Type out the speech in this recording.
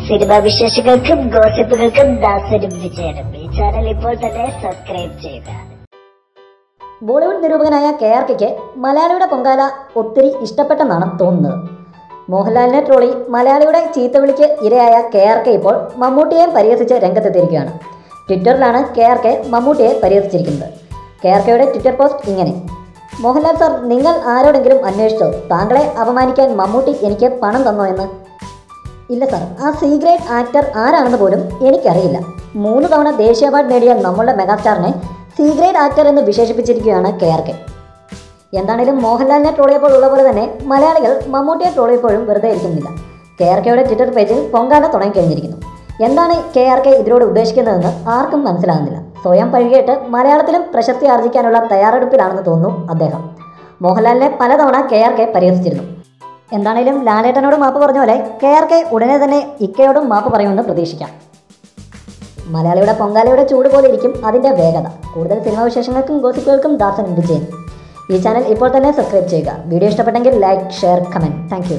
Cinema വിശേഷങ്ങൾക്കും ഗോസിപ്പുകൾക്കും ദാസനും വിജയനും ഈ channel ഇപ്പോൾ തന്നെ സബ്സ്ക്രൈബ് ചെയ്യുക. ബോളിവുഡ് നിരൂപകനായ KRKയ്ക്ക് മലയാളിയുടെ പൊങ്കാല ഒത്തിരി ഇഷ്ടപ്പെട്ടെന്നാണ് തോന്നുന്നത്. മോഹൻലാലിനെ ട്രോളി മലയാളിയുടെ ചീത്തവിളിക്ക് ഇരയായ KRK ഇപ്പോൾ മമ്മൂട്ടിയെ പരിഹസിച്ച് രംഗത്തെത്തിയിരിക്കുകയാണ്. ട്വിറ്ററിലാണ് KRK മമ്മൂട്ടിയെ പരിഹസിച്ചിരിക്കുന്നത്. KRKയുടെ ട്വിറ്റർ പോസ്റ്റ് ഇങ്ങനെ: മോഹൻലാൽ സാർ, നിങ്ങൾ ആരോടെങ്കിലും അന്വേഷിച്ചോ താങ്കളെ അപമാനിക്കാൻ മമ്മൂട്ടി എനിക്ക് പണം തന്നോ എന്ന്? ഇല്ല സാർ, ആ സി ഗ്രേഡ് ആക്ടർ ആരാണെന്ന് പോലും എനിക്കറിയില്ല. 3 തവണ ദേശീയ അവാർഡ് നേടിയ നമ്മളുടെ മെഗാസ്റ്റാറിനെ സി ഗ്രേഡ് ആക്ടർ എന്ന് വിശേഷിപ്പിച്ചിരിക്കുകയാണ് KRK. എന്താണേലും മോഹൻലാലിനെ ട്രോളിയപ്പോൾ ഉള്ള പോലെ തന്നെ മലയാളികൾ മമ്മൂട്ടിയെ ട്രോളിയപ്പോഴും വെറുതെ ഇരിക്കുന്നില്ല. KRKയുടെ ട്വിറ്റർ പേജിൽ പൊങ്കാല തുടങ്ങിക്കഴിഞ്ഞിരിക്കുന്നു. എന്താണ് KRK ഇതിലൂടെ ഉദ്ദേശിക്കുന്നതെന്ന് ആർക്കും മനസ്സിലാകുന്നില്ല. സ്വയം പഴികേട്ട് മലയാളത്തിലും പ്രശസ്തി ആർജിക്കാനുള്ള തയ്യാറെടുപ്പിലാണെന്ന് തോന്നുന്നു അദ്ദേഹം. മോഹൻലാലിനെ പലതവണ KRK പരിഹസിച്ചിരുന്നു. എന്താണേലും ലാലേട്ടനോട് മാപ്പ് പറഞ്ഞ പോലെ KRK ഉടനെ തന്നെ ഇക്കയോടും മാപ്പ് പറയുമെന്ന് പ്രതീക്ഷിക്കാം. മലയാളിയുടെ പൊങ്കാലയുടെ ചൂട് പോലെ ഇരിക്കും അതിൻ്റെ വേഗത. കൂടുതൽ സിനിമാ വിശേഷങ്ങൾക്കും ഗോസിപ്പുകൾക്കും ദാസൻ വിജയൻ. ഈ ചാനൽ ഇപ്പോൾ തന്നെ സബ്സ്ക്രൈബ് ചെയ്യുക. വീഡിയോ ഇഷ്ടപ്പെട്ടെങ്കിൽ ലൈക്ക്, ഷെയർ, കമൻറ്റ്. താങ്ക്